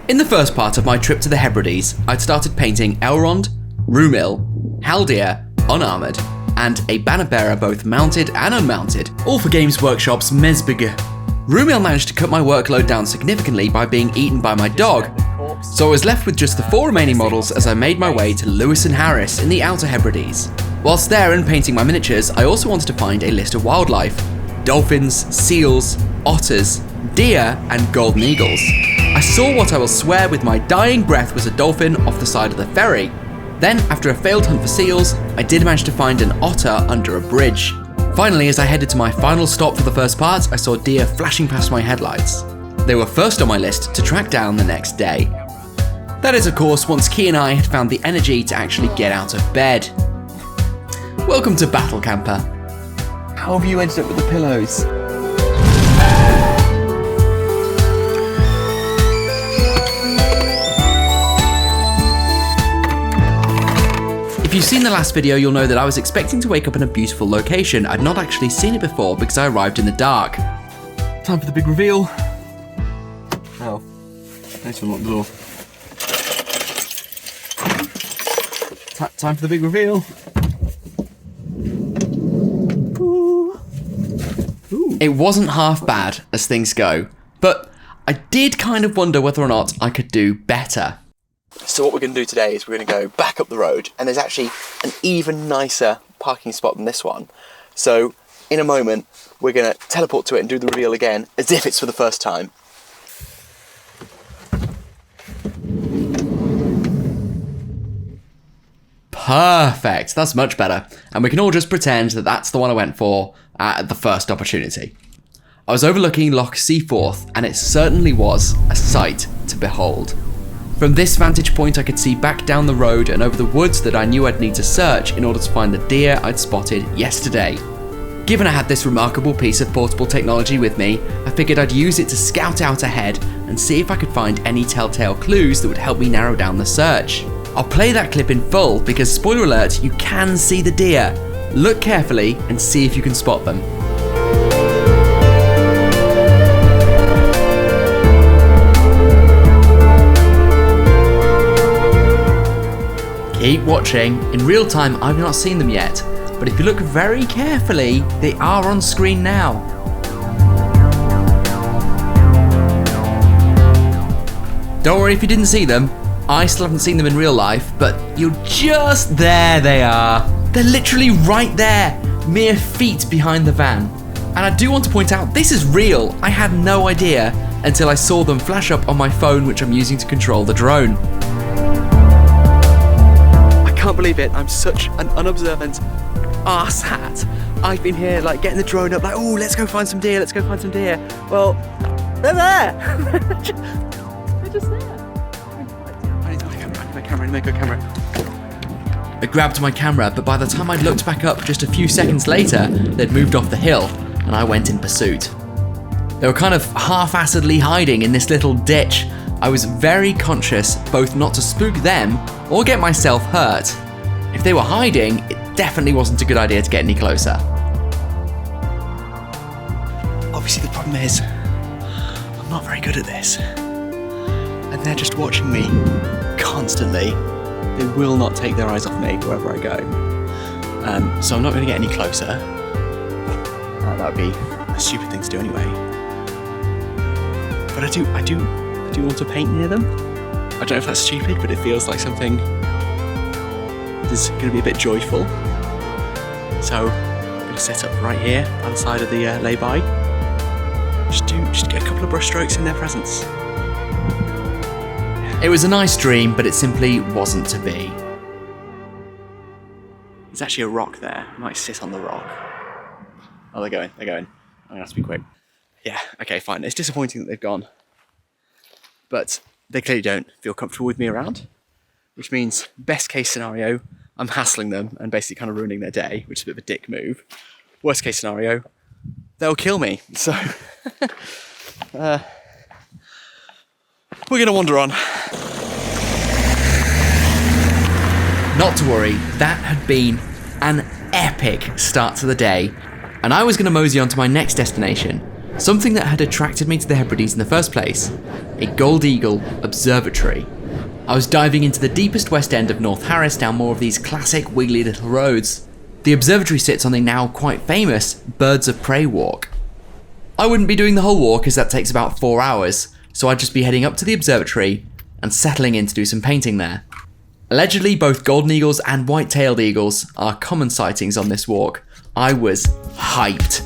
In the first part of my trip to the Hebrides, I'd started painting Elrond, Rumil, Haldir, unarmoured, and a banner bearer both mounted and unmounted, all for Games Workshop's MESBG. Rumil managed to cut my workload down significantly by being eaten by my dog, so I was left with just the 4 remaining models as I made my way to Lewis and Harris in the Outer Hebrides. Whilst there and painting my miniatures, I also wanted to find a list of wildlife: dolphins, seals, otters, deer, and golden eagles. I saw what I will swear with my dying breath was a dolphin off the side of the ferry. Then, after a failed hunt for seals, I did manage to find an otter under a bridge. Finally, as I headed to my final stop for the first part, I saw deer flashing past my headlights. They were first on my list to track down the next day. That is, of course, once Skye and I had found the energy to actually get out of bed. Welcome to Battle Camper. How have you ended up with the pillows? If you've seen the last video, you'll know that I was expecting to wake up in a beautiful location. I'd not actually seen it before because I arrived in the dark. Time for the big reveal. Oh, nice to unlock the door. Time for the big reveal. Ooh. Ooh. It wasn't half bad as things go, but I did kind of wonder whether or not I could do better. So what we're going to do today is we're going to go back up the road, and there's actually an even nicer parking spot than this one. So in a moment, we're going to teleport to it and do the reveal again, as if it's for the first time. Perfect, that's much better. And we can all just pretend that that's the one I went for at the first opportunity. I was overlooking Loch Seaforth, and it certainly was a sight to behold. From this vantage point, I could see back down the road and over the woods that I knew I'd need to search in order to find the deer I'd spotted yesterday. Given I had this remarkable piece of portable technology with me, I figured I'd use it to scout out ahead and see if I could find any telltale clues that would help me narrow down the search. I'll play that clip in full because, spoiler alert, you can see the deer. Look carefully and see if you can spot them. Keep watching. In real time, I've not seen them yet, but if you look very carefully, they are on screen now. Don't worry if you didn't see them. I still haven't seen them in real life, but you're just there. They are. They're literally right there, mere feet behind the van. And I do want to point out, this is real. I had no idea until I saw them flash up on my phone, which I'm using to control the drone. I can't believe it. I'm such an unobservant arse hat. I've been here like getting the drone up, like, oh, let's go find some deer, let's go find some deer. Well, they're there. They're just there. I need to make a camera. I grabbed my camera, but by the time I'd looked back up just a few seconds later, they'd moved off the hill, and I went in pursuit. They were kind of half-assedly hiding in this little ditch. I was very conscious both not to spook them or get myself hurt. If they were hiding, it definitely wasn't a good idea to get any closer. Obviously the problem is, I'm not very good at this. And they're just watching me constantly. They will not take their eyes off me wherever I go. So I'm not going to get any closer. That would be a stupid thing to do anyway. But I do want to paint near them. I don't know if that's stupid, but it feels like something that is going to be a bit joyful. So I'm going to set up right here by the side of the lay-by. Just get a couple of brush strokes in their presence. It was a nice dream, but it simply wasn't to be. There's actually a rock there. I might sit on the rock. Oh, they're going. I'm going to have to be quick. Yeah, okay, fine. It's disappointing that they've gone. But they clearly don't feel comfortable with me around, which means best case scenario, I'm hassling them and basically kind of ruining their day, which is a bit of a dick move. Worst case scenario, they'll kill me. So we're going to wander on. Not to worry, that had been an epic start to the day, and I was going to mosey on to my next destination. something that had attracted me to the Hebrides in the first place, a Gold Eagle observatory. I was diving into the deepest west end of North Harris down more of these classic wiggly little roads. The observatory sits on the now quite famous Birds of Prey walk. I wouldn't be doing the whole walk as that takes about 4 hours, so I'd just be heading up to the observatory and settling in to do some painting there. Allegedly, both golden eagles and white-tailed eagles are common sightings on this walk. I was hyped.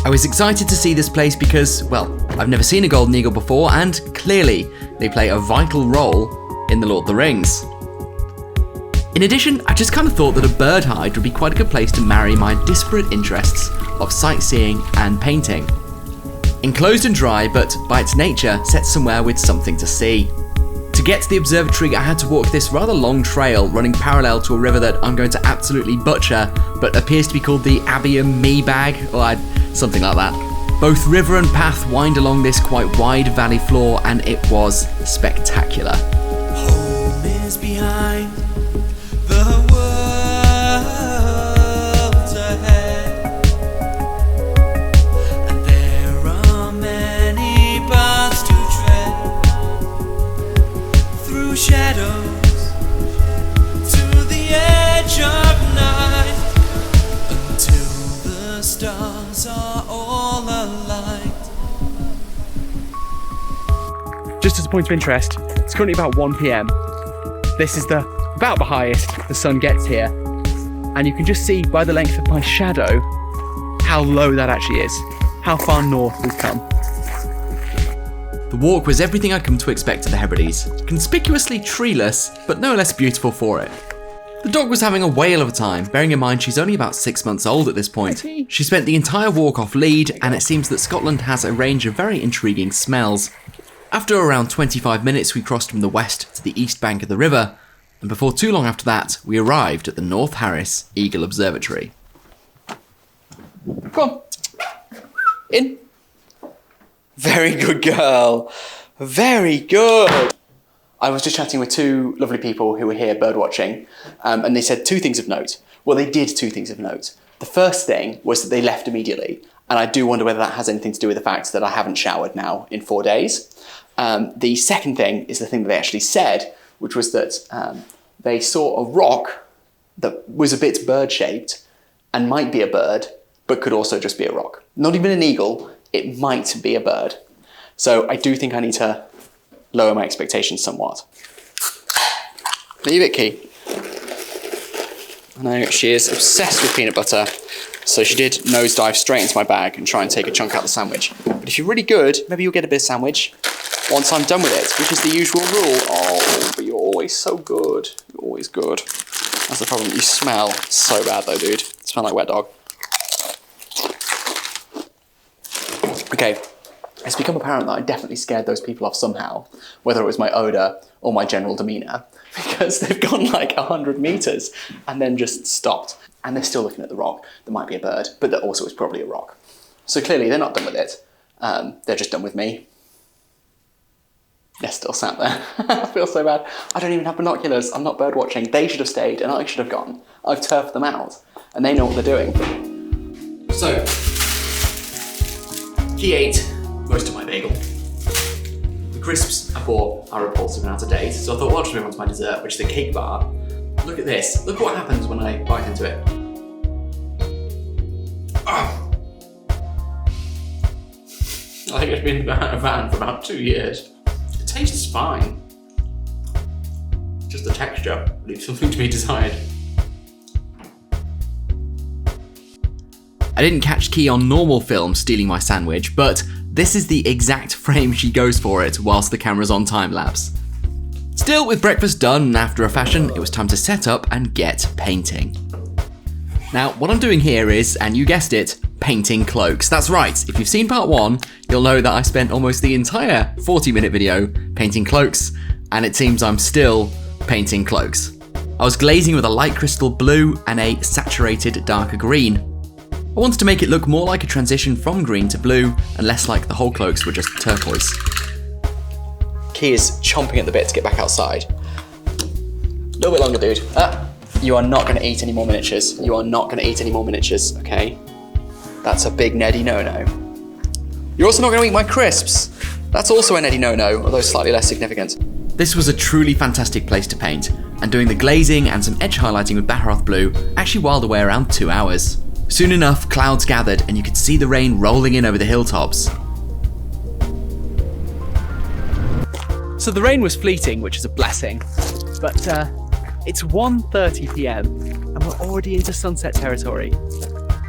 I was excited to see this place because, well, I've never seen a golden eagle before, and clearly they play a vital role in the Lord of the Rings. In addition, I just kind of thought that a bird hide would be quite a good place to marry my disparate interests of sightseeing and painting. Enclosed and dry, but by its nature, set somewhere with something to see. To get to the observatory, I had to walk this rather long trail running parallel to a river that I'm going to absolutely butcher, but appears to be called the MESBG, or something like that. Both river and path wind along this quite wide valley floor, and it was spectacular. Home is behind the world ahead, and there are many paths to tread through shadows to the edge of night until the stars are all aligned. Just as a point of interest, it's currently about 1 PM. This is about the highest the sun gets here. And you can just see by the length of my shadow how low that actually is, how far north we've come. The walk was everything I'd come to expect at the Hebrides, conspicuously treeless, but no less beautiful for it. The dog was having a whale of a time, bearing in mind she's only about 6 months old at this point. She spent the entire walk off lead, and it seems that Scotland has a range of very intriguing smells. After around 25 minutes, we crossed from the west to the east bank of the river, and before too long after that, we arrived at the North Harris Eagle Observatory. Come on. In. Very good girl. Very good. I was just chatting with two lovely people who were here bird watching, and they said 2 things of note. Well, they did 2 things of note. The first thing was that they left immediately, and I do wonder whether that has anything to do with the fact that I haven't showered now in 4 days. The second thing is the thing that they actually said, which was that they saw a rock that was a bit bird-shaped and might be a bird, but could also just be a rock. Not even an eagle, it might be a bird. So I do think I need to lower my expectations somewhat. Leave it, Key. I know she is obsessed with peanut butter, so she did nosedive straight into my bag and try and take a chunk out of the sandwich. But if you're really good, maybe you'll get a bit of sandwich once I'm done with it, which is the usual rule. Oh, but you're always so good. You're always good. That's the problem. You smell so bad though, dude. You smell like wet dog. Okay, it's become apparent that I definitely scared those people off somehow, whether it was my odour or my general demeanour, because they've gone like 100 metres and then just stopped. And they're still looking at the rock. There might be a bird, but there also is probably a rock. So clearly they're not done with it. They're just done with me. They're still sat there. I feel so bad. I don't even have binoculars. I'm not bird watching. They should have stayed and I should have gone. I've turfed them out and they know what they're doing. So, Key ate most of my bagel. The crisps I bought are repulsive and out of date, so I thought, well, I'll just move on to my dessert, which is a cake bar. Look at this. Look what happens when I bite into it. Oh. I think it's been in a van for about 2 years. It tastes fine. Just the texture leaves something to be desired. I didn't catch Key on normal film stealing my sandwich, but this is the exact frame she goes for it whilst the camera's on time-lapse. Still, with breakfast done and after a fashion, it was time to set up and get painting. Now, what I'm doing here is, and you guessed it, painting cloaks. That's right, if you've seen part 1, you'll know that I spent almost the entire 40-minute video painting cloaks, and it seems I'm still painting cloaks. I was glazing with a light crystal blue and a saturated darker green. I wanted to make it look more like a transition from green to blue, and less like the whole cloaks were just turquoise. Key is chomping at the bit to get back outside. A little bit longer, dude. You are not going to eat any more miniatures. You are not going to eat any more miniatures, okay? That's a big Neddy no-no. You're also not going to eat my crisps. That's also a Neddy no-no, although slightly less significant. This was a truly fantastic place to paint, and doing the glazing and some edge highlighting with Baharoth Blue actually whiled away around 2 hours. Soon enough, clouds gathered and you could see the rain rolling in over the hilltops. So the rain was fleeting, which is a blessing, but it's 1:30 PM and we're already into sunset territory.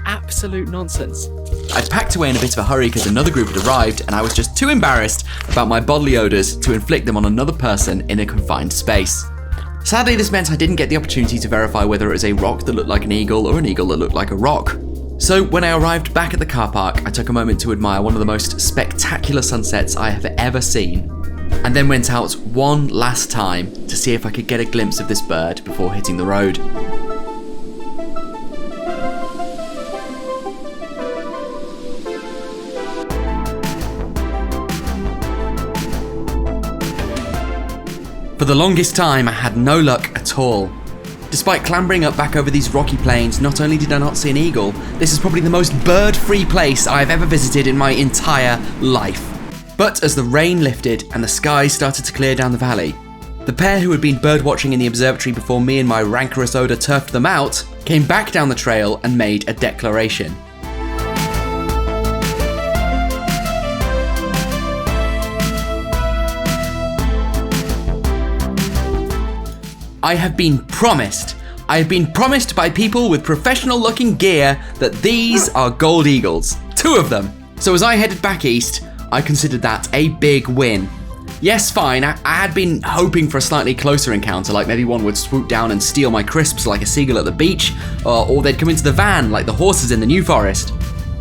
Absolute nonsense. I'd packed away in a bit of a hurry because another group had arrived and I was just too embarrassed about my bodily odours to inflict them on another person in a confined space. Sadly, this meant I didn't get the opportunity to verify whether it was a rock that looked like an eagle or an eagle that looked like a rock. So when I arrived back at the car park, I took a moment to admire one of the most spectacular sunsets I have ever seen, and then went out one last time to see if I could get a glimpse of this bird before hitting the road. For the longest time, I had no luck at all. Despite clambering up back over these rocky plains, not only did I not see an eagle, this is probably the most bird-free place I have ever visited in my entire life. But as the rain lifted and the skies started to clear down the valley, the pair who had been birdwatching in the observatory before me and my rancorous odour turfed them out, came back down the trail and made a declaration. I have been promised by people with professional looking gear that these are gold eagles. 2 of them. So as I headed back east, I considered that a big win. Yes, fine, I had been hoping for a slightly closer encounter, like maybe one would swoop down and steal my crisps like a seagull at the beach, or they'd come into the van like the horses in the New Forest.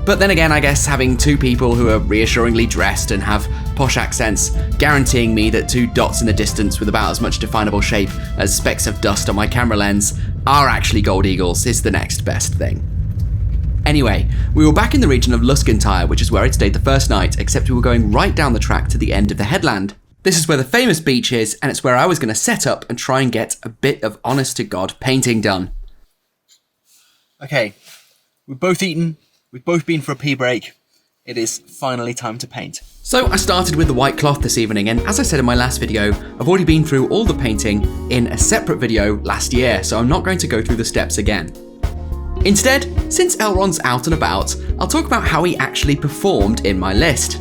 But then again, I guess having 2 people who are reassuringly dressed and have posh accents, guaranteeing me that 2 dots in the distance with about as much definable shape as specks of dust on my camera lens are actually gold eagles is the next best thing. Anyway, we were back in the region of Luskentyre, which is where I'd stayed the first night, except we were going right down the track to the end of the headland. This is where the famous beach is, and it's where I was going to set up and try and get a bit of honest-to-God painting done. Okay, we've both eaten. We've both been for a pee break. It is finally time to paint. So I started with the white cloth this evening, and as I said in my last video, I've already been through all the painting in a separate video last year, so I'm not going to go through the steps again. Instead, since Elrond's out and about, I'll talk about how he actually performed in my list.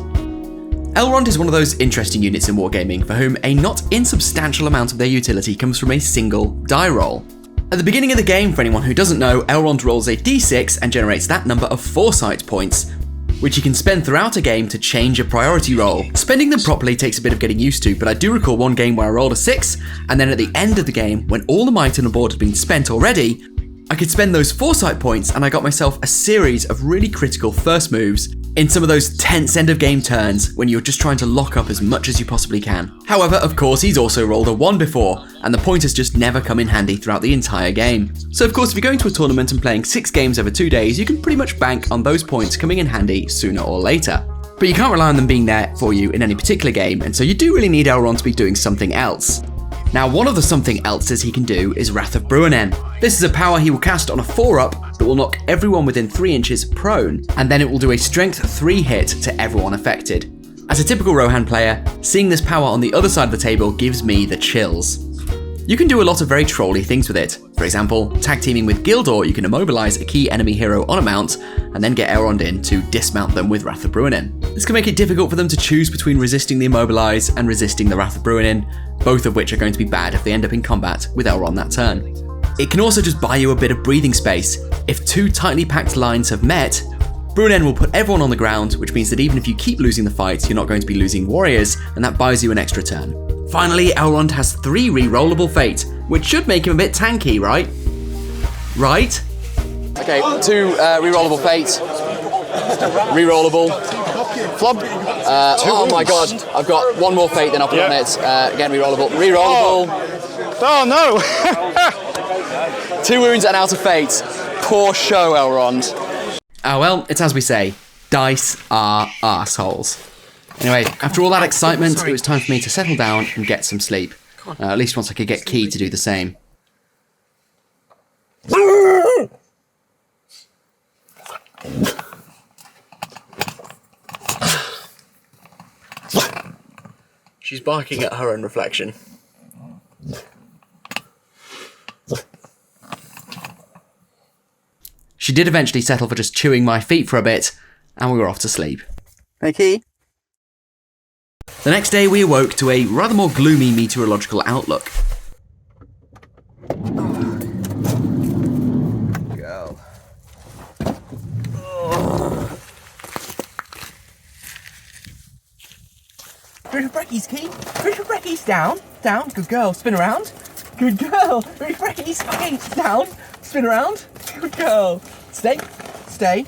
Elrond is one of those interesting units in wargaming for whom a not insubstantial amount of their utility comes from a single die roll. At the beginning of the game, for anyone who doesn't know, Elrond rolls a d6 and generates that number of foresight points, which you can spend throughout a game to change a priority roll. Spending them properly takes a bit of getting used to, but I do recall one game where I rolled a 6, and then at the end of the game, when all the might on the board had been spent already, I could spend those foresight points and I got myself a series of really critical first moves in some of those tense end of game turns when you're just trying to lock up as much as you possibly can. However, of course, he's also rolled a 1 before, and the pointers just never come in handy throughout the entire game. So of course, if you're going to a tournament and playing 6 games over 2 days, you can pretty much bank on those points coming in handy sooner or later. But you can't rely on them being there for you in any particular game, and so you do really need Elrond to be doing something else. Now, one of the something else's he can do is Wrath of Bruinen. This is a power he will cast on a 4-up that will knock everyone within 3 inches prone, and then it will do a strength 3 hit to everyone affected. As a typical Rohan player, seeing this power on the other side of the table gives me the chills. You can do a lot of very trolly things with it. For example, tag teaming with Gildor, you can immobilize a key enemy hero on a mount, and then get Elrond in to dismount them with Wrath of Bruinen. This can make it difficult for them to choose between resisting the immobilize and resisting the Wrath of Bruinen, both of which are going to be bad if they end up in combat with Elrond that turn. It can also just buy you a bit of breathing space. If 2 tightly packed lines have met, Bruinen will put everyone on the ground, which means that even if you keep losing the fight, you're not going to be losing warriors, and that buys you an extra turn. Finally, Elrond has 3 re-rollable fate, which should make him a bit tanky, right? Right? Okay, 2 re-rollable fate. Re-rollable. Flub. Oh my god, I've got 1 more fate, then I'll put on it. Again, re-rollable. Re-rollable. Oh no! 2 wounds and out of fate. Poor show, Elrond. Ah well, it's as we say, dice are arseholes. Anyway, after all that excitement, it was time for me to settle down and get some sleep. At least once I could get Key to do the same. She's barking at her own reflection. She did eventually settle for just chewing my feet for a bit, and we were off to sleep. Okay. The next day we awoke to a rather more gloomy meteorological outlook. Girl. Ready for brekkies, Key? Ready for brekkies? Down, down, good girl, spin around. Good girl, ready for brekkies? Okay, down, spin around. Good girl. Stay, stay.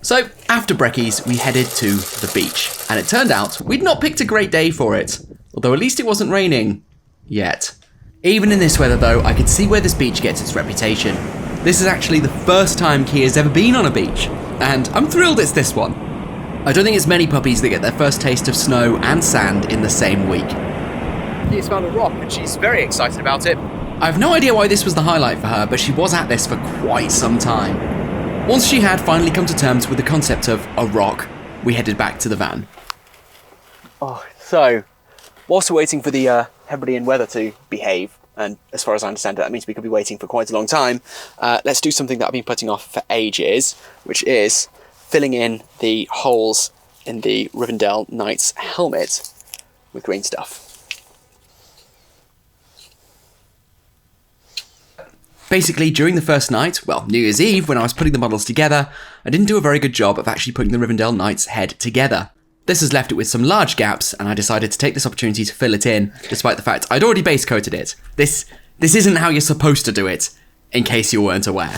So, after brekkies, we headed to the beach, and it turned out we'd not picked a great day for it, although at least it wasn't raining. Yet. Even in this weather though, I could see where this beach gets its reputation. This is actually the first time Key has ever been on a beach, and I'm thrilled it's this one. I don't think it's many puppies that get their first taste of snow and sand in the same week. She's found a rock and she's very excited about it. I have no idea why this was the highlight for her, but she was at this for quite some time. Once she had finally come to terms with the concept of a rock, we headed back to the van. Oh, so, whilst we're waiting for the Hebridean weather to behave, and as far as I understand it, that means we could be waiting for quite a long time, let's do something that I've been putting off for ages, which is filling in the holes in the Rivendell Knight's helmet with green stuff. Basically, during the first night, well, New Year's Eve, when I was putting the models together, I didn't do a very good job of actually putting the Rivendell Knight's head together. This has left it with some large gaps, and I decided to take this opportunity to fill it in, despite the fact I'd already base coated it. This isn't how you're supposed to do it, in case you weren't aware.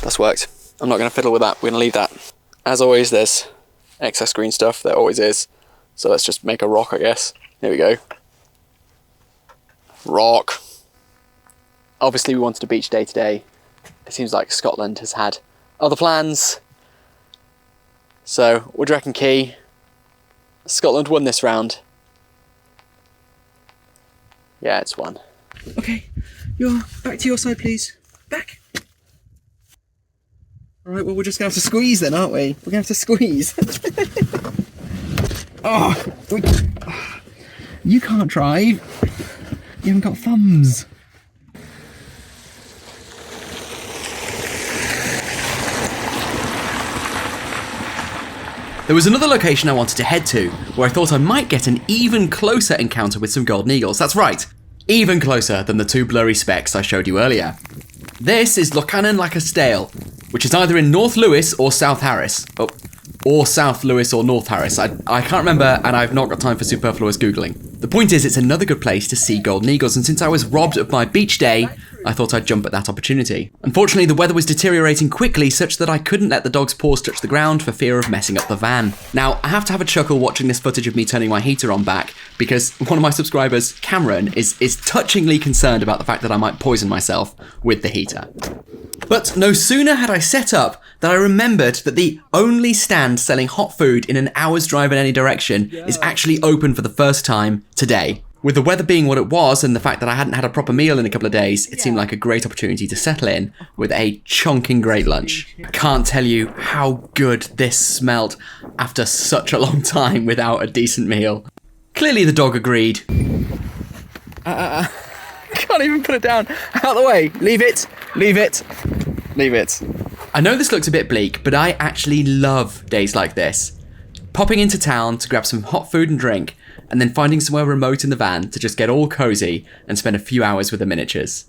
That's worked. I'm not going to fiddle with that. We're going to leave that. As always, there's excess green stuff. There always is. So let's just make a rock, I guess. Here we go. Rock. Obviously, we wanted a beach day today. It seems like Scotland has had other plans. So, what do you reckon, Key? Scotland won this round. Yeah, it's won. Okay, you're back to your side, please. Back. All right, well, we're just going to have to squeeze then, aren't we? We're going to have to squeeze. You can't drive. You haven't got thumbs. There was another location I wanted to head to, where I thought I might get an even closer encounter with some golden eagles. That's right, even closer than the two blurry specks I showed you earlier. This is Lochanan Lacastale, which is either in North Lewis or South Harris. Oh, or South Lewis or North Harris. I can't remember, and I've not got time for superfluous Googling. The point is, it's another good place to see golden eagles, and since I was robbed of my beach day, I thought I'd jump at that opportunity. Unfortunately, the weather was deteriorating quickly, such that I couldn't let the dog's paws touch the ground for fear of messing up the van. Now, I have to have a chuckle watching this footage of me turning my heater on back, because one of my subscribers, Cameron, is touchingly concerned about the fact that I might poison myself with the heater. But no sooner had I set up than I remembered that the only stand selling hot food in an hour's drive in any direction is actually open for the first time today. With the weather being what it was and the fact that I hadn't had a proper meal in a couple of days, it seemed like a great opportunity to settle in with a chonking great lunch. I can't tell you how good this smelt after such a long time without a decent meal. Clearly the dog agreed. Can't even put it down. Out of the way. Leave it. Leave it. Leave it. I know this looks a bit bleak, but I actually love days like this. Popping into town to grab some hot food and drink, and then finding somewhere remote in the van to just get all cozy and spend a few hours with the miniatures.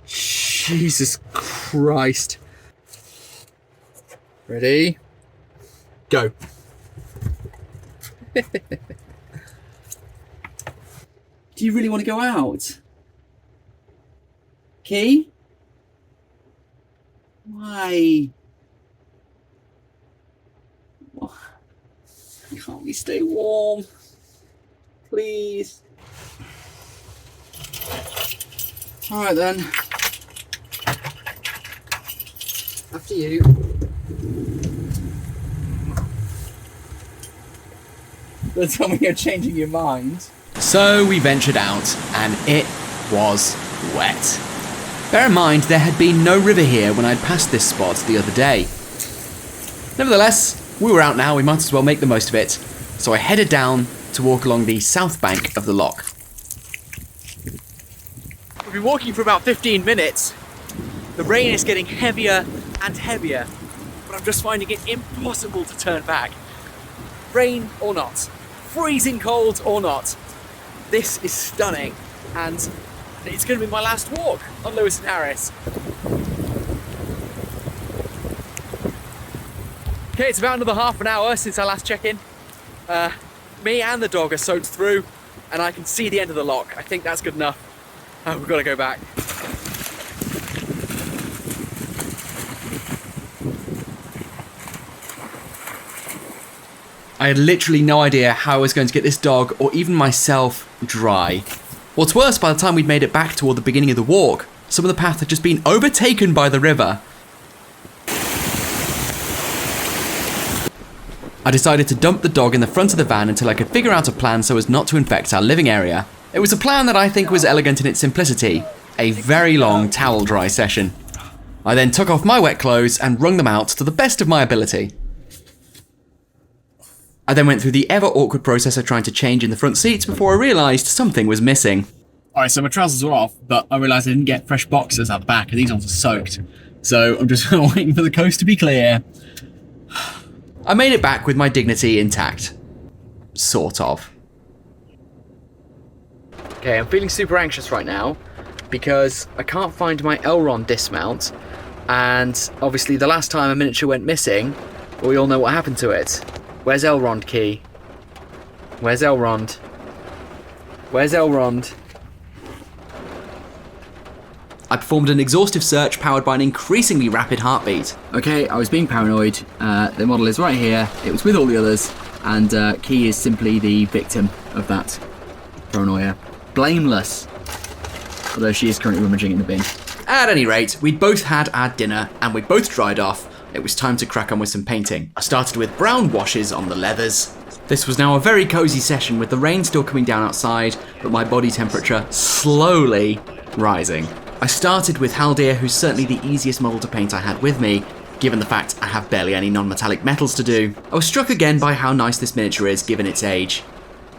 Jesus Christ. Ready? Go. Do you really want to go out? Key? Why? Can't we stay warm? Please. Alright then. After you. Don't tell me you're changing your mind. So we ventured out, and it was wet. Bear in mind, there had been no river here when I'd passed this spot the other day. Nevertheless, we were out now, we might as well make the most of it. So I headed down to walk along the south bank of the loch. We've been walking for about 15 minutes. The rain is getting heavier and heavier, but I'm just finding it impossible to turn back. Rain or not, freezing cold or not, this is stunning, and it's going to be my last walk on Lewis and Harris. Okay, it's about another half an hour since our last check-in. Me and the dog are soaked through, and I can see the end of the loch. I think that's good enough. We've got to go back. I had literally no idea how I was going to get this dog, or even myself, dry. What's worse, by the time we'd made it back toward the beginning of the walk, some of the path had just been overtaken by the river. I decided to dump the dog in the front of the van until I could figure out a plan so as not to infect our living area. It was a plan that I think was elegant in its simplicity, a very long towel dry session. I then took off my wet clothes and wrung them out to the best of my ability. I then went through the ever awkward process of trying to change in the front seats before I realised something was missing. Alright, so my trousers are off, but I realised I didn't get fresh boxers out the back, and these ones are soaked. So I'm just waiting for the coast to be clear. I made it back with my dignity intact. Sort of. Okay, I'm feeling super anxious right now because I can't find my Elrond dismount, and obviously the last time a miniature went missing, we all know what happened to it. Where's Elrond, Key? Where's Elrond? Where's Elrond? I performed an exhaustive search powered by an increasingly rapid heartbeat. Okay, I was being paranoid. The model is right here. It was with all the others, and Key is simply the victim of that paranoia. Blameless. Although she is currently rummaging in the bin. At any rate, we'd both had our dinner and we'd both dried off. It was time to crack on with some painting. I started with brown washes on the leathers. This was now a very cosy session with the rain still coming down outside, but my body temperature slowly rising. I started with Haldir, who's certainly the easiest model to paint I had with me, given the fact I have barely any non-metallic metals to do. I was struck again by how nice this miniature is given its age.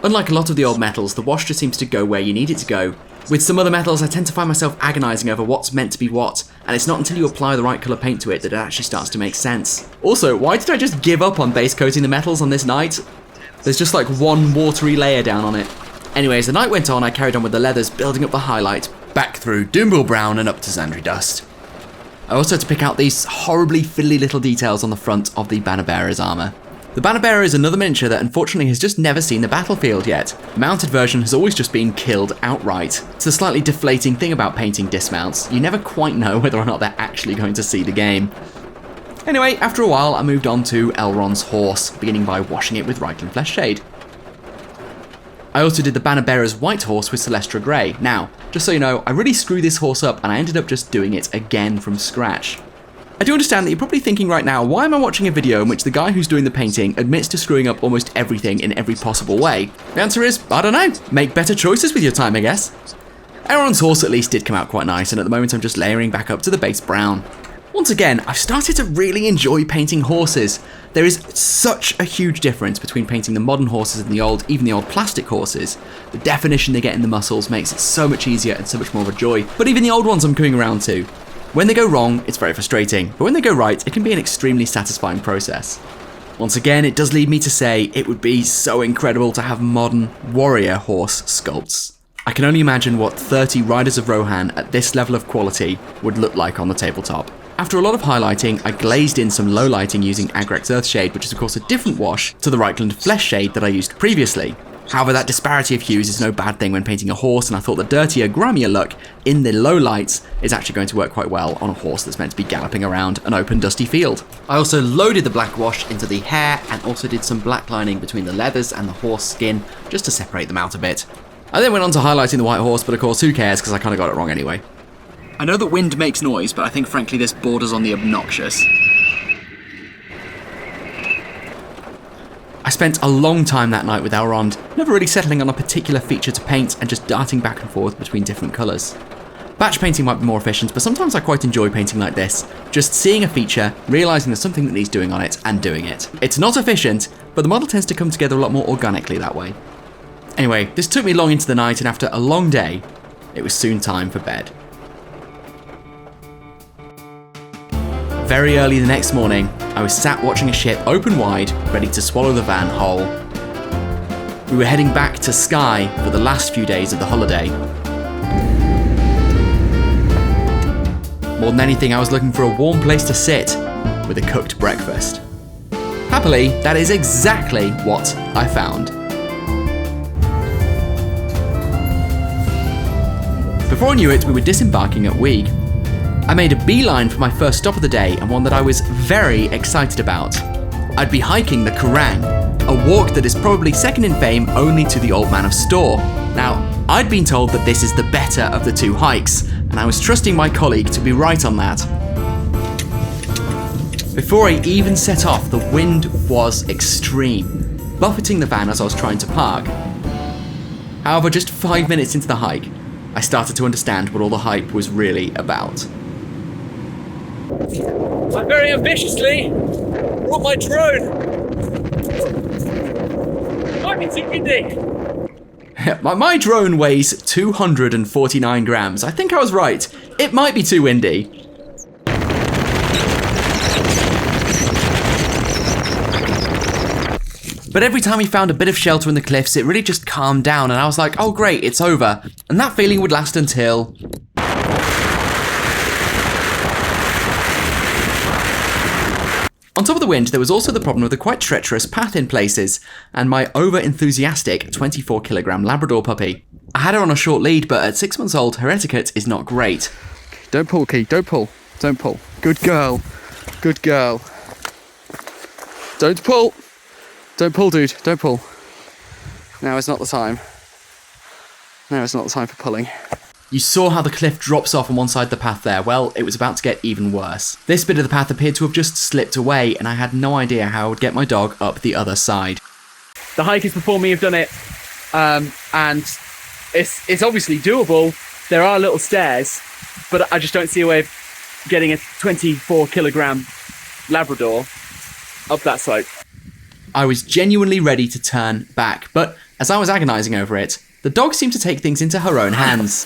Unlike a lot of the old metals, the wash just seems to go where you need it to go. With some other metals, I tend to find myself agonising over what's meant to be what, and it's not until you apply the right colour paint to it that it actually starts to make sense. Also, why did I just give up on base coating the metals on this night? There's just like one watery layer down on it. Anyway, as the night went on, I carried on with the leathers, building up the highlight, back through Doombull Brown and up to Zandri Dust. I also had to pick out these horribly fiddly little details on the front of the Banner Bearer's armour. The Banner Bearer is another miniature that unfortunately has just never seen the battlefield yet. The mounted version has always just been killed outright. It's the slightly deflating thing about painting dismounts. You never quite know whether or not they're actually going to see the game. Anyway, after a while I moved on to Elrond's horse, beginning by washing it with Reichland Flesh Shade. I also did the Banner Bearer's white horse with Celestra Grey. Now, just so you know, I really screwed this horse up and I ended up just doing it again from scratch. I do understand that you're probably thinking right now, why am I watching a video in which the guy who's doing the painting admits to screwing up almost everything in every possible way? The answer is, I don't know. Make better choices with your time, I guess. Elrond's horse at least did come out quite nice, and at the moment I'm just layering back up to the base brown. Once again, I've started to really enjoy painting horses. There is such a huge difference between painting the modern horses and even the old plastic horses. The definition they get in the muscles makes it so much easier and so much more of a joy. But even the old ones I'm coming around to. When they go wrong, it's very frustrating, but when they go right, it can be an extremely satisfying process. Once again, it does lead me to say it would be so incredible to have modern warrior horse sculpts. I can only imagine what 30 Riders of Rohan at this level of quality would look like on the tabletop. After a lot of highlighting, I glazed in some low lighting using Agrex Earthshade, which is of course a different wash to the Reichland Flesh Shade that I used previously. However, that disparity of hues is no bad thing when painting a horse, and I thought the dirtier, grimier look in the low lights is actually going to work quite well on a horse that's meant to be galloping around an open, dusty field. I also loaded the black wash into the hair and also did some black lining between the leathers and the horse skin just to separate them out a bit. I then went on to highlighting the white horse, but of course who cares because I kind of got it wrong anyway. I know that wind makes noise, but I think frankly this borders on the obnoxious. I spent a long time that night with Elrond, never really settling on a particular feature to paint and just darting back and forth between different colours. Batch painting might be more efficient, but sometimes I quite enjoy painting like this. Just seeing a feature, realising there's something that needs doing on it, and doing it. It's not efficient, but the model tends to come together a lot more organically that way. Anyway, this took me long into the night, and after a long day, it was soon time for bed. Very early the next morning, I was sat watching a ship open wide, ready to swallow the van whole. We were heading back to Skye for the last few days of the holiday. More than anything, I was looking for a warm place to sit with a cooked breakfast. Happily, that is exactly what I found. Before I knew it, we were disembarking at Weeg. I made a beeline for my first stop of the day, and one that I was very excited about. I'd be hiking the Quiraing, a walk that is probably second in fame only to the Old Man of Store. Now, I'd been told that this is the better of the two hikes, and I was trusting my colleague to be right on that. Before I even set off, the wind was extreme, buffeting the van as I was trying to park. However, just 5 minutes into the hike, I started to understand what all the hype was really about. I very ambitiously brought my drone. Might be too windy. My drone weighs 249 grams. I think I was right. It might be too windy. But every time we found a bit of shelter in the cliffs, it really just calmed down, and I was like, oh great, it's over. And that feeling would last until... On top of the wind, there was also the problem of the quite treacherous path in places, and my over-enthusiastic 24-kilogram Labrador puppy. I had her on a short lead, but at 6 months old, her etiquette is not great. Don't pull, Key. Don't pull. Don't pull. Good girl. Good girl. Don't pull. Don't pull, dude. Don't pull. Now is not the time. Now is not the time for pulling. You saw how the cliff drops off on one side of the path there. Well, it was about to get even worse. This bit of the path appeared to have just slipped away, and I had no idea how I would get my dog up the other side. The hikers before me have done it, and it's obviously doable. There are little stairs, but I just don't see a way of getting a 24-kilogram Labrador up that slope. I was genuinely ready to turn back, but as I was agonising over it, the dog seemed to take things into her own hands.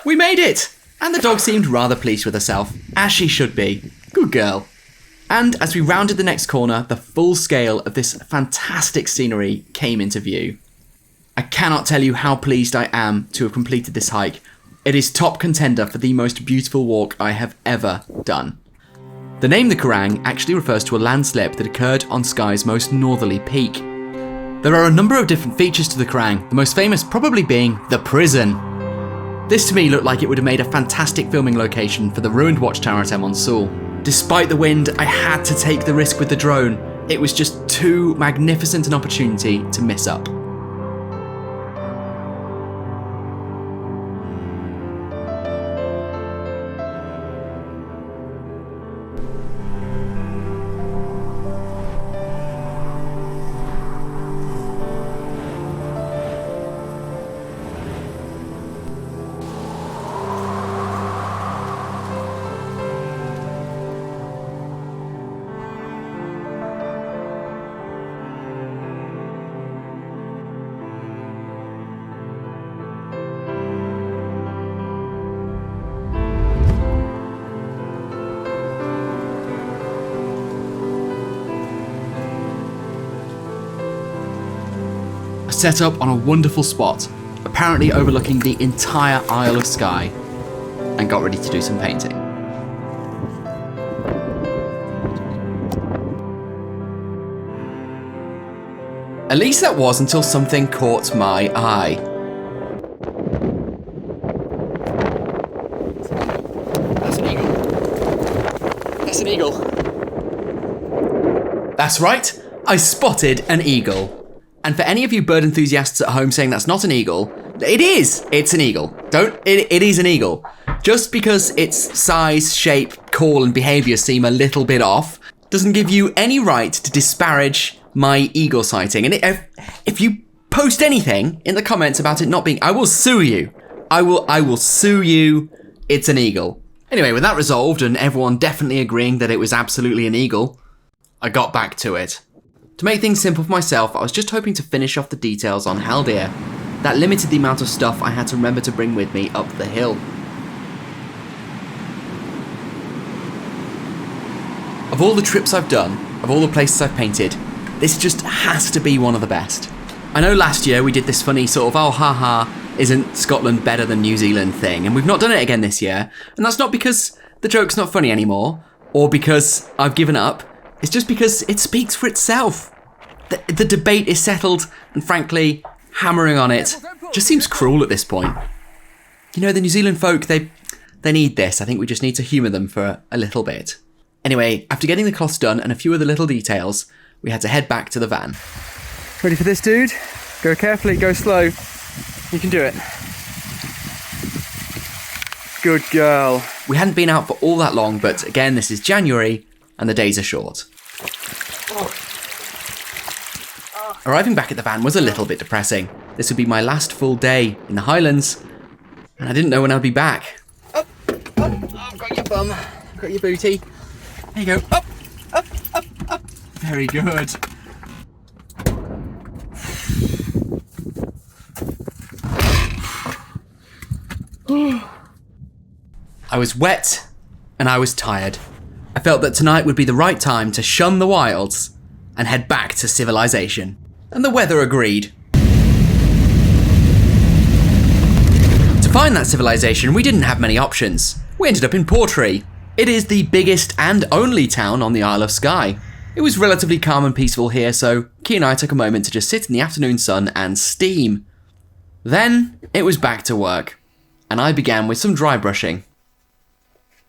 We made it! And the dog seemed rather pleased with herself, as she should be. Good girl. And as we rounded the next corner, the full scale of this fantastic scenery came into view. I cannot tell you how pleased I am to have completed this hike. It is top contender for the most beautiful walk I have ever done. The name the Quiraing actually refers to a landslip that occurred on Skye's most northerly peak. There are a number of different features to the Quiraing, the most famous probably being the prison. This to me looked like it would have made a fantastic filming location for the ruined watchtower at Emon Sul. Despite the wind, I had to take the risk with the drone. It was just too magnificent an opportunity to miss up. Set up on a wonderful spot, apparently overlooking the entire Isle of Skye, and got ready to do some painting. At least that was until something caught my eye. That's an eagle. That's an eagle. That's right, I spotted an eagle. And for any of you bird enthusiasts at home saying that's not an eagle, it is! It's an eagle. It is an eagle. Just because its size, shape, call, and behaviour seem a little bit off doesn't give you any right to disparage my eagle sighting. And if you post anything in the comments about it not being, I will sue you. I will sue you. It's an eagle. Anyway, with that resolved and everyone definitely agreeing that it was absolutely an eagle, I got back to it. To make things simple for myself, I was just hoping to finish off the details on Haldir. That limited the amount of stuff I had to remember to bring with me up the hill. Of all the trips I've done, of all the places I've painted, this just has to be one of the best. I know last year we did this funny sort of, oh haha, isn't Scotland better than New Zealand thing, and we've not done it again this year, and that's not because the joke's not funny anymore, or because I've given up, it's just because it speaks for itself. The debate is settled, and frankly, hammering on it just seems cruel at this point. You know, the New Zealand folk, they need this. I think we just need to humour them for a little bit. Anyway, after getting the cloths done and a few of the little details, we had to head back to the van. Ready for this, dude? Go carefully, go slow. You can do it. Good girl. We hadn't been out for all that long, but again, this is January and the days are short. Arriving back at the van was a little bit depressing. This would be my last full day in the Highlands, and I didn't know when I'd be back. Up, I've got your bum, I've got your booty. There you go, up. Very good. I was wet and I was tired. I felt that tonight would be the right time to shun the wilds and head back to civilization. And the weather agreed. To find that civilization, we didn't have many options. We ended up in Portree. It is the biggest and only town on the Isle of Skye. It was relatively calm and peaceful here, so Key and I took a moment to just sit in the afternoon sun and steam. Then it was back to work, and I began with some dry brushing.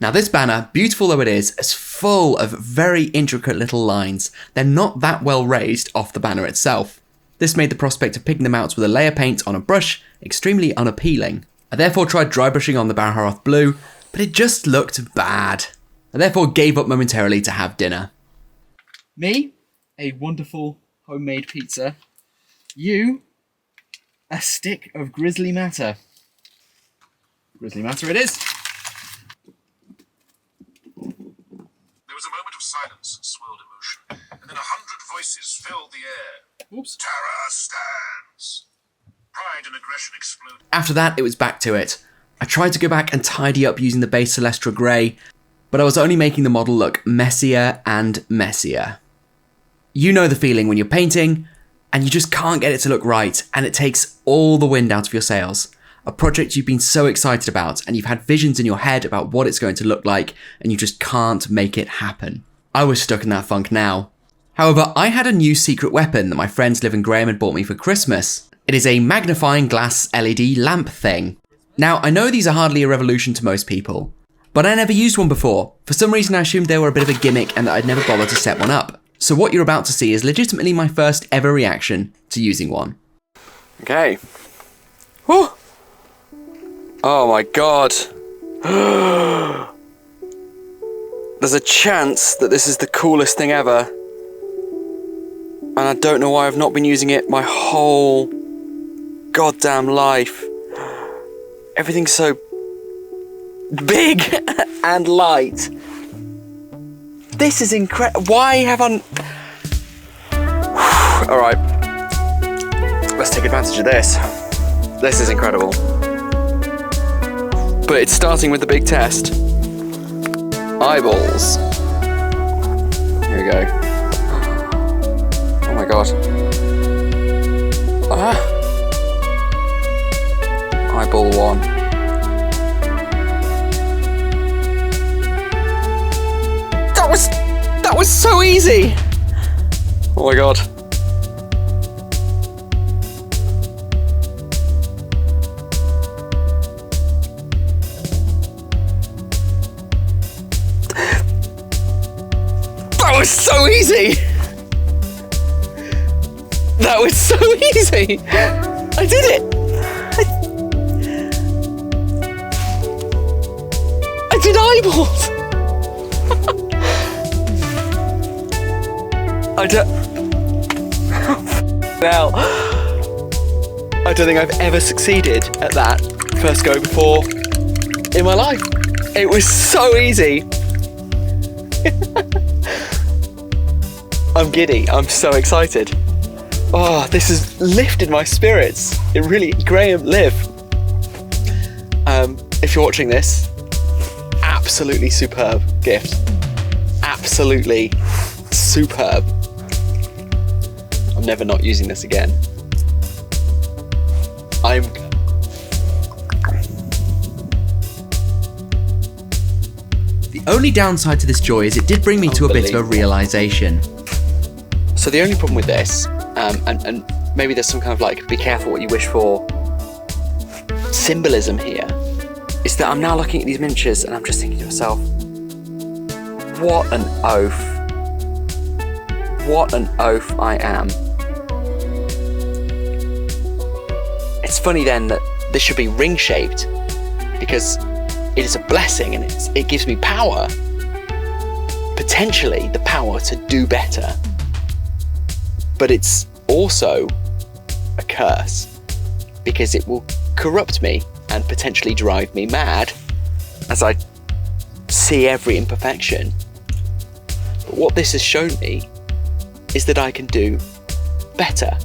Now this banner, beautiful though it is full of very intricate little lines. They're not that well raised off the banner itself. This made the prospect of picking them out with a layer paint on a brush extremely unappealing. I therefore tried dry brushing on the Barharoth blue, but it just looked bad. I therefore gave up momentarily to have dinner. Me, a wonderful homemade pizza. You, a stick of grizzly matter. Grizzly matter it is. There was a moment of silence and swirled emotion, and then 100 voices filled the air. Oops. Terror stands. Pride and aggression exploded. After that, it was back to it. I tried to go back and tidy up using the base Celestra Grey, but I was only making the model look messier and messier. You know the feeling when you're painting, and you just can't get it to look right, and it takes all the wind out of your sails. A project you've been so excited about, and you've had visions in your head about what it's going to look like, and you just can't make it happen. I was stuck in that funk now. However, I had a new secret weapon that my friends Liv and Graham had bought me for Christmas. It is a magnifying glass LED lamp thing. Now, I know these are hardly a revolution to most people, but I never used one before. For some reason, I assumed they were a bit of a gimmick and that I'd never bothered to set one up. So what you're about to see is legitimately my first ever reaction to using one. Okay. Whew. Oh my god. There's a chance that this is the coolest thing ever. And I don't know why I've not been using it my whole goddamn life. Everything's so big and light. This is incredible. Why have I... Alright. Let's take advantage of this. This is incredible. But it's starting with the big test. Eyeballs. Here we go. Oh my god. Eyeball 1. That was so easy! Oh my god. That was so easy! That was so easy! I did it! eyeballs! I don't think I've ever succeeded at that first go before in my life. It was so easy. I'm giddy. I'm so excited. Oh, this has lifted my spirits. It really, Graham, live. If you're watching this, absolutely superb gift. Absolutely superb. I'm never not using this again. The only downside to this joy is it did bring me to a bit of a realization. So the only problem with this, and maybe there's some kind of like, be careful what you wish for symbolism here, is that I'm now looking at these miniatures and I'm just thinking to myself, what an oaf. What an oaf I am. It's funny then that this should be ring-shaped because it is a blessing and it gives me power. Potentially the power to do better. But it's also a curse because it will corrupt me and potentially drive me mad as I see every imperfection. But what this has shown me is that I can do better.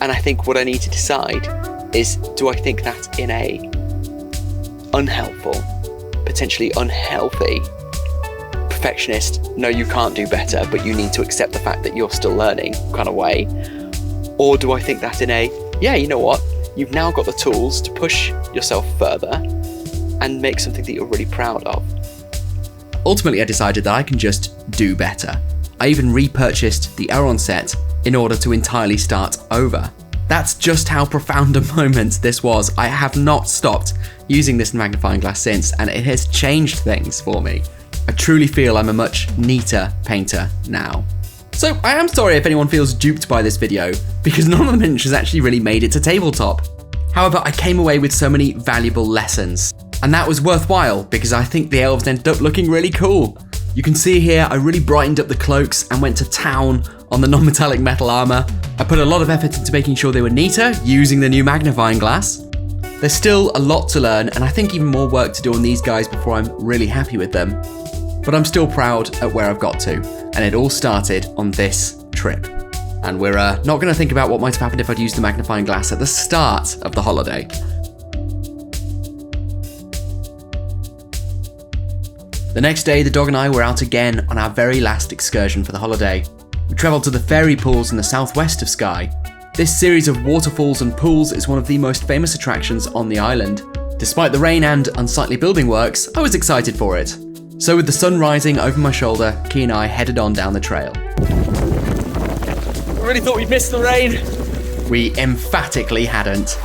And I think what I need to decide is, do I think that in a unhelpful, potentially unhealthy, perfectionist, no, you can't do better, but you need to accept the fact that you're still learning kind of way? Or do I think that in a, yeah, you know what, you've now got the tools to push yourself further and make something that you're really proud of? Ultimately, I decided that I can just do better. I even repurchased the Elrond set in order to entirely start over. That's just how profound a moment this was. I have not stopped using this magnifying glass since, and it has changed things for me. I truly feel I'm a much neater painter now. So I am sorry if anyone feels duped by this video, because none of the miniatures actually really made it to tabletop. However, I came away with so many valuable lessons, and that was worthwhile because I think the elves ended up looking really cool. You can see here I really brightened up the cloaks and went to town on the non-metallic metal armour. I put a lot of effort into making sure they were neater, using the new magnifying glass. There's still a lot to learn, and I think even more work to do on these guys before I'm really happy with them. But I'm still proud at where I've got to, and it all started on this trip. And we're not going to think about what might have happened if I'd used the magnifying glass at the start of the holiday. The next day, the dog and I were out again on our very last excursion for the holiday. We travelled to the fairy pools in the southwest of Skye. This series of waterfalls and pools is one of the most famous attractions on the island. Despite the rain and unsightly building works, I was excited for it. So with the sun rising over my shoulder, Key and I headed on down the trail. I really thought we'd missed the rain. We emphatically hadn't.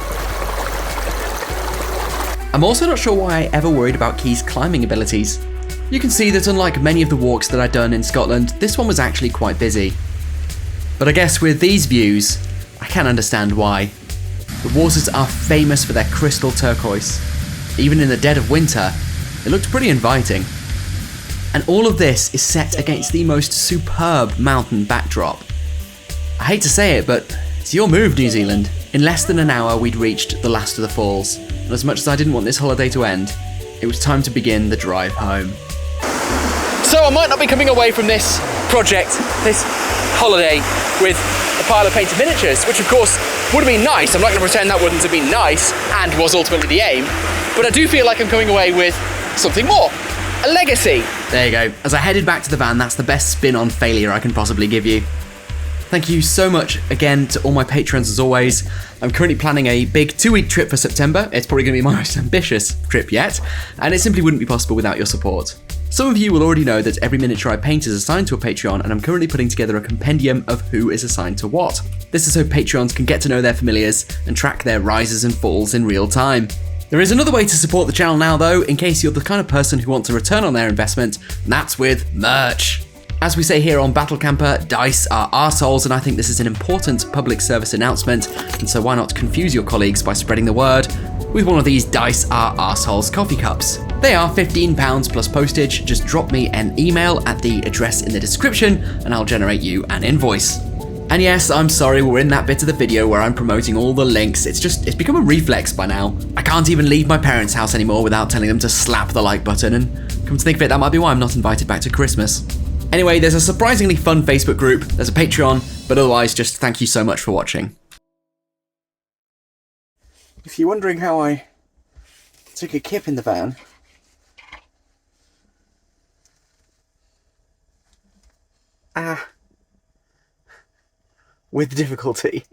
I'm also not sure why I ever worried about Key's climbing abilities. You can see that unlike many of the walks that I'd done in Scotland, this one was actually quite busy. But I guess with these views, I can understand why. The waters are famous for their crystal turquoise. Even in the dead of winter, it looked pretty inviting. And all of this is set against the most superb mountain backdrop. I hate to say it, but it's your move, New Zealand. In less than an hour, we'd reached the last of the falls, and as much as I didn't want this holiday to end, it was time to begin the drive home. So I might not be coming away from this project, this holiday, with a pile of painted miniatures, which of course would have been nice. I'm not going to pretend that wouldn't have been nice, and was ultimately the aim, but I do feel like I'm coming away with something more. A legacy. There you go. As I headed back to the van, that's the best spin on failure I can possibly give you. Thank you so much again to all my patrons as always. I'm currently planning a big 2-week trip for September. It's probably going to be my most ambitious trip yet, and it simply wouldn't be possible without your support. Some of you will already know that every miniature I paint is assigned to a Patreon, and I'm currently putting together a compendium of who is assigned to what. This is so Patreons can get to know their familiars and track their rises and falls in real time. There is another way to support the channel now though, in case you're the kind of person who wants a return on their investment, and that's with merch. As we say here on Battle Camper, dice are arseholes, and I think this is an important public service announcement, and so why not confuse your colleagues by spreading the word with one of these Dice Are Arseholes coffee cups. They are £15 plus postage. Just drop me an email at the address in the description and I'll generate you an invoice. And yes, I'm sorry, we're in that bit of the video where I'm promoting all the links. It's become a reflex by now. I can't even leave my parents' house anymore without telling them to slap the like button, and come to think of it, that might be why I'm not invited back to Christmas. Anyway, there's a surprisingly fun Facebook group, there's a Patreon, but otherwise just thank you so much for watching. If you're wondering how I took a kip in the van, with difficulty.